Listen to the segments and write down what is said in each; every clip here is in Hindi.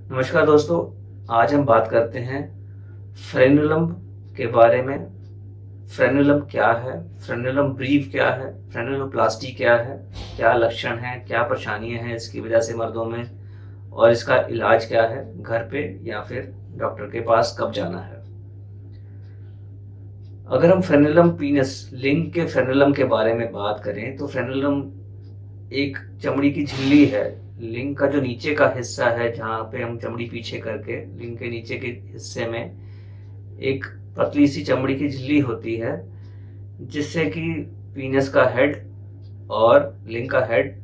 नमस्कार दोस्तों। आज हम बात करते हैं फ्रेनुलम के बारे में। फ्रेनुलम क्या है, फ्रेनुलम ब्रीव क्या है, फ्रेनुलोप्लास्टी क्या है, क्या लक्षण हैं, क्या परेशानियां हैं इसकी वजह से मर्दों में, और इसका इलाज क्या है, घर पे या फिर डॉक्टर के पास कब जाना है। अगर हम फ्रेनुलम पीनस लिंग के फ्रेनुलम के बारे में बात करें तो फ्रेनुलम एक चमड़ी की झिल्ली है। लिंग का जो नीचे का हिस्सा है, जहाँ पे हम चमड़ी पीछे करके लिंग के नीचे के हिस्से में एक पतली सी चमड़ी की झिल्ली होती है, जिससे कि पीनस का हेड और लिंग का हेड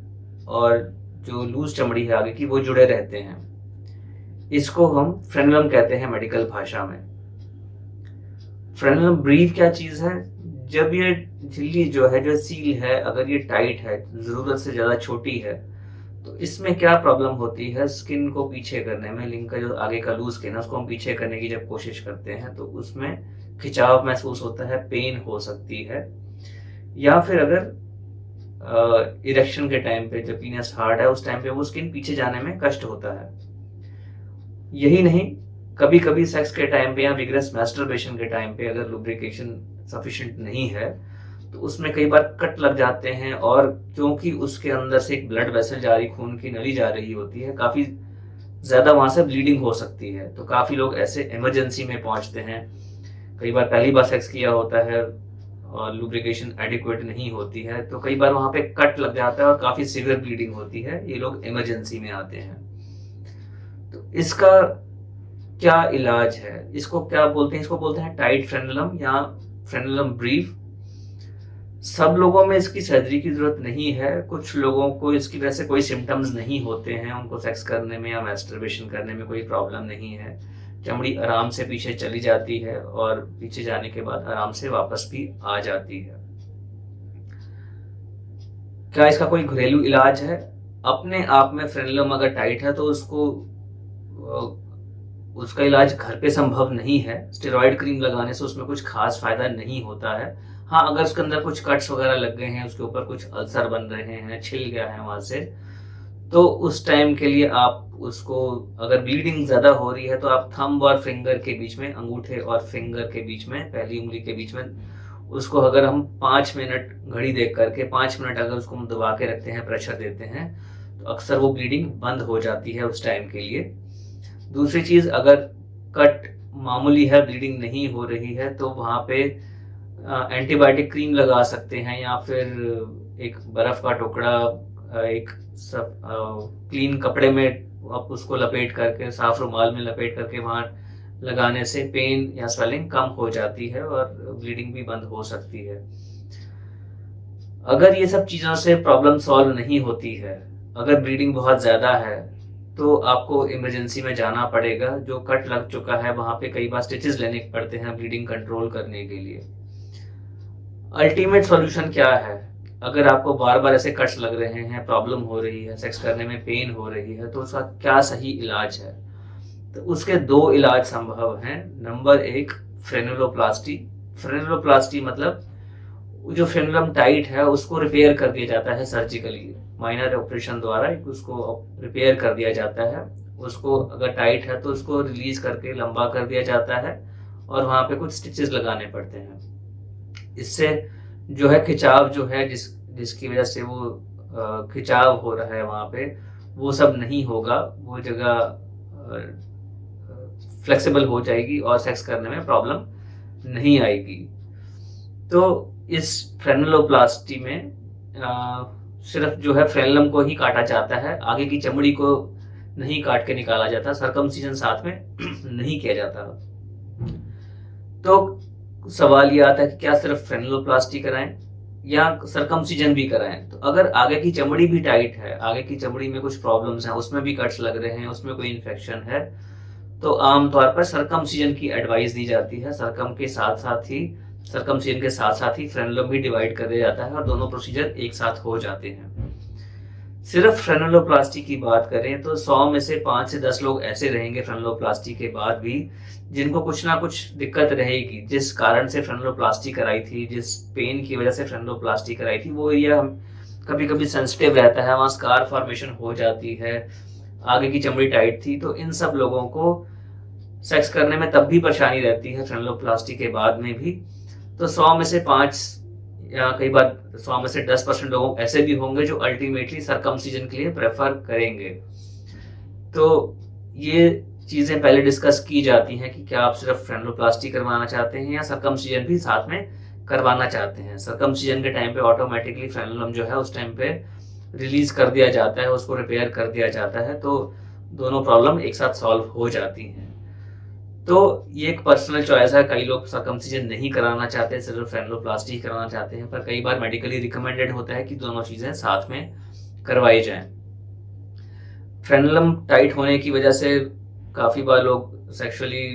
और जो लूज चमड़ी है आगे की, वो जुड़े रहते हैं। इसको हम फ्रेनुलम कहते हैं मेडिकल भाषा में। फ्रेनुलम ब्रीव क्या चीज है? जब ये झिल्ली जो है, जो सील है, अगर ये टाइट है, जरूरत से ज्यादा छोटी है, तो इसमें क्या प्रॉब्लम होती है? स्किन को पीछे करने में, लिंग का जो आगे का लूज स्किन है उसको हम पीछे करने की जब कोशिश करते हैं तो उसमें खिंचाव महसूस होता है, पेन हो सकती है। या फिर अगर इरेक्शन के टाइम पे, जब पीनस हार्ड है उस टाइम पे वो स्किन पीछे जाने में कष्ट होता है। यही नहीं, कभी कभी सेक्स के टाइम पे या विग्रस मैस्टरबेशन के टाइम पे अगर लुब्रिकेशन सफिशिएंट नहीं है तो उसमें कई बार कट लग जाते हैं, और क्योंकि उसके अंदर से एक ब्लड वेसल जारी, खून की नली जा रही होती है, काफी ज्यादा वहां से ब्लीडिंग हो सकती है। तो काफी लोग ऐसे इमरजेंसी में पहुंचते हैं। कई बार पहली बार सेक्स किया होता है और लुब्रिकेशन एडिक्वेट नहीं होती है, तो कई बार वहां पे कट लग जाता है और काफी सीवियर ब्लीडिंग होती है। ये लोग इमरजेंसी में आते हैं। तो इसका क्या इलाज है? इसको क्या बोलते हैं? इसको बोलते हैं टाइट फ्रेनुलम या फ्रेनुलम ब्रीफ। सब लोगों में इसकी सर्जरी की जरूरत नहीं है। कुछ लोगों को इसकी वजह से कोई सिम्टम्स नहीं होते हैं, उनको सेक्स करने में या मैस्टरबेशन करने में कोई प्रॉब्लम नहीं है। चमड़ी आराम से पीछे चली जाती है और पीछे जाने के बाद आराम से वापस भी आ जाती है। क्या इसका कोई घरेलू इलाज है? अपने आप में फ्रेनुलम अगर टाइट है तो उसका इलाज घर पे संभव नहीं है। स्टेरॉइड क्रीम लगाने से उसमें कुछ खास फायदा नहीं होता है। हाँ, अगर उसके अंदर कुछ कट्स वगैरह लग गए हैं, उसके ऊपर कुछ अल्सर बन रहे हैं, छिल गया है वहां से, तो उस टाइम के लिए आप उसको, अगर ब्लीडिंग ज्यादा हो रही है तो आप थंब और फिंगर के बीच में, अंगूठे और फिंगर के बीच में, पहली उंगली के बीच में, उसको अगर हम 5 मिनट घड़ी देख करके 5 मिनट अगर उसको हम दबा के रखते हैं, प्रेशर देते हैं, तो अक्सर वो ब्लीडिंग बंद हो जाती है उस टाइम के लिए। दूसरी चीज, अगर कट मामूली है, ब्लीडिंग नहीं हो रही है, तो वहां पे एंटीबायोटिक क्रीम लगा सकते हैं, या फिर एक बर्फ का टुकड़ा एक सब क्लीन कपड़े में आप उसको लपेट करके, साफ रुमाल में लपेट करके वहां लगाने से पेन या स्वेलिंग कम हो जाती है और ब्लीडिंग भी बंद हो सकती है। अगर ये सब चीजों से प्रॉब्लम सॉल्व नहीं होती है, अगर ब्लीडिंग बहुत ज्यादा है, तो आपको इमरजेंसी में जाना पड़ेगा। जो कट लग चुका है वहां पे कई बार स्टिचेस लेने पड़ते हैं ब्लीडिंग कंट्रोल करने के लिए। अल्टीमेट सॉल्यूशन क्या है? अगर आपको बार बार ऐसे कट्स लग रहे हैं, प्रॉब्लम हो रही है, सेक्स करने में पेन हो रही है, तो उसका क्या सही इलाज है? तो उसके दो इलाज संभव हैं। नंबर एक, फ्रेनुलोप्लास्टी। फ्रेनुलोप्लास्टी मतलब जो फ्रेनुलम टाइट है उसको रिपेयर कर दिया जाता है सर्जिकली, माइनर ऑपरेशन द्वारा उसको रिपेयर कर दिया जाता है। उसको अगर टाइट है तो उसको रिलीज करके लंबा कर दिया जाता है और वहां पे कुछ स्टिचेस लगाने पड़ते हैं। इससे जो है खिंचाव जो है, जिसकी वजह से वो खिंचाव हो रहा है वहां पे, वो सब नहीं होगा। वो जगह फ्लेक्सिबल हो जाएगी और सेक्स करने में प्रॉब्लम नहीं आएगी। तो इस फ्रेनुलोप्लास्टी में सिर्फ जो है फ्रेनुलम को ही काटा जाता है, आगे की चमड़ी को नहीं काट के निकाला जाता, सरकमसीजन साथ में नहीं किया जाता। तो सवाल ये आता है कि क्या सिर्फ फ्रेनुलोप्लास्टी कराएं या सरकमसीजन भी कराएं? तो अगर आगे की चमड़ी भी टाइट है, आगे की चमड़ी में कुछ प्रॉब्लम्स हैं, उसमें भी कट्स लग रहे हैं, उसमें कोई इन्फेक्शन है, तो आमतौर पर सरकमसीजन की एडवाइस दी जाती है। सरकमसीजन के साथ साथ ही फ्रेनुलम भी डिवाइड कर दिया जाता है और दोनों प्रोसीजर एक साथ हो जाते हैं। सिर्फ फ्रेनुलोप्लास्टी की बात करें तो 100 में से 5 से 10 लोग ऐसे रहेंगे फ्रेनुलोप्लास्टी के बाद भी, जिनको कुछ ना कुछ दिक्कत रहेगी। जिस कारण से फ्रेनुलोप्लास्टी कराई थी, जिस पेन की वजह से फ्रेनुलोप्लास्टी कराई थी, वो एरिया कभी कभी सेंसिटिव रहता है, वहां स्कार फॉर्मेशन हो जाती है, आगे की चमड़ी टाइट थी, तो इन सब लोगों को सेक्स करने में तब भी परेशानी रहती है फ्रेनलोप्लास्टी के बाद में भी। तो 100 में से 5 या कई बार 100 में से 10% लोग ऐसे भी होंगे जो अल्टीमेटली सर्कमसिजन के लिए प्रेफर करेंगे। तो ये चीजें पहले डिस्कस की जाती हैं कि क्या आप सिर्फ फ्रेनलोप्लास्टी करवाना चाहते हैं या सर्कमसिजन भी साथ में करवाना चाहते हैं। सर्कमसिजन के टाइम पे ऑटोमेटिकली फ्रेनुलम जो है उस टाइम पे रिलीज कर दिया जाता है, उसको रिपेयर कर दिया जाता है, तो दोनों प्रॉब्लम एक साथ सॉल्व हो जाती हैं। तो ये एक पर्सनल चॉइस है, कई लोग सर्कमसिजन नहीं कराना चाहते, सिर्फ फ्रेनुलोप्लास्टी कराना चाहते हैं, पर कई बार मेडिकली रिकमेंडेड होता है कि दोनों चीजें साथ में करवाई जाएं। फ्रेनुलम टाइट होने की वजह से काफी बार लोग सेक्सुअली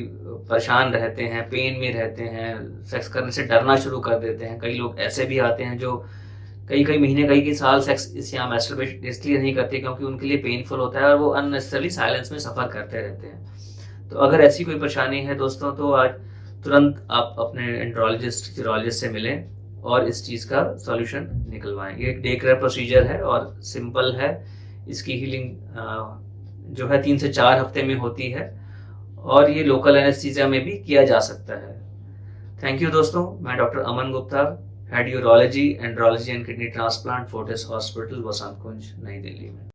परेशान रहते हैं, पेन में रहते हैं, सेक्स करने से डरना शुरू कर देते हैं। कई लोग ऐसे भी आते हैं जो कई कई महीने, कई साल सेक्स या मैस्टरबेशन इसलिए नहीं करते क्योंकि उनके लिए पेनफुल होता है और वो अननेसेसरली साइलेंस में सफर करते रहते हैं। तो अगर ऐसी कोई परेशानी है दोस्तों, तो आज तुरंत आप अपने एंड्रोलॉजिस्ट यूरोलॉजिस्ट से मिलें और इस चीज़ का सॉल्यूशन निकलवाएं। ये एक डे केयर प्रोसीजर है और सिंपल है। इसकी हीलिंग जो है 3 से 4 हफ्ते में होती है और ये लोकल एनेस्थीसिया में भी किया जा सकता है। थैंक यू दोस्तों। मैं doctor Aman Gupta, head urology, andrology and kidney transplant, Fortis hospital, Vasant Kunj, नई दिल्ली में।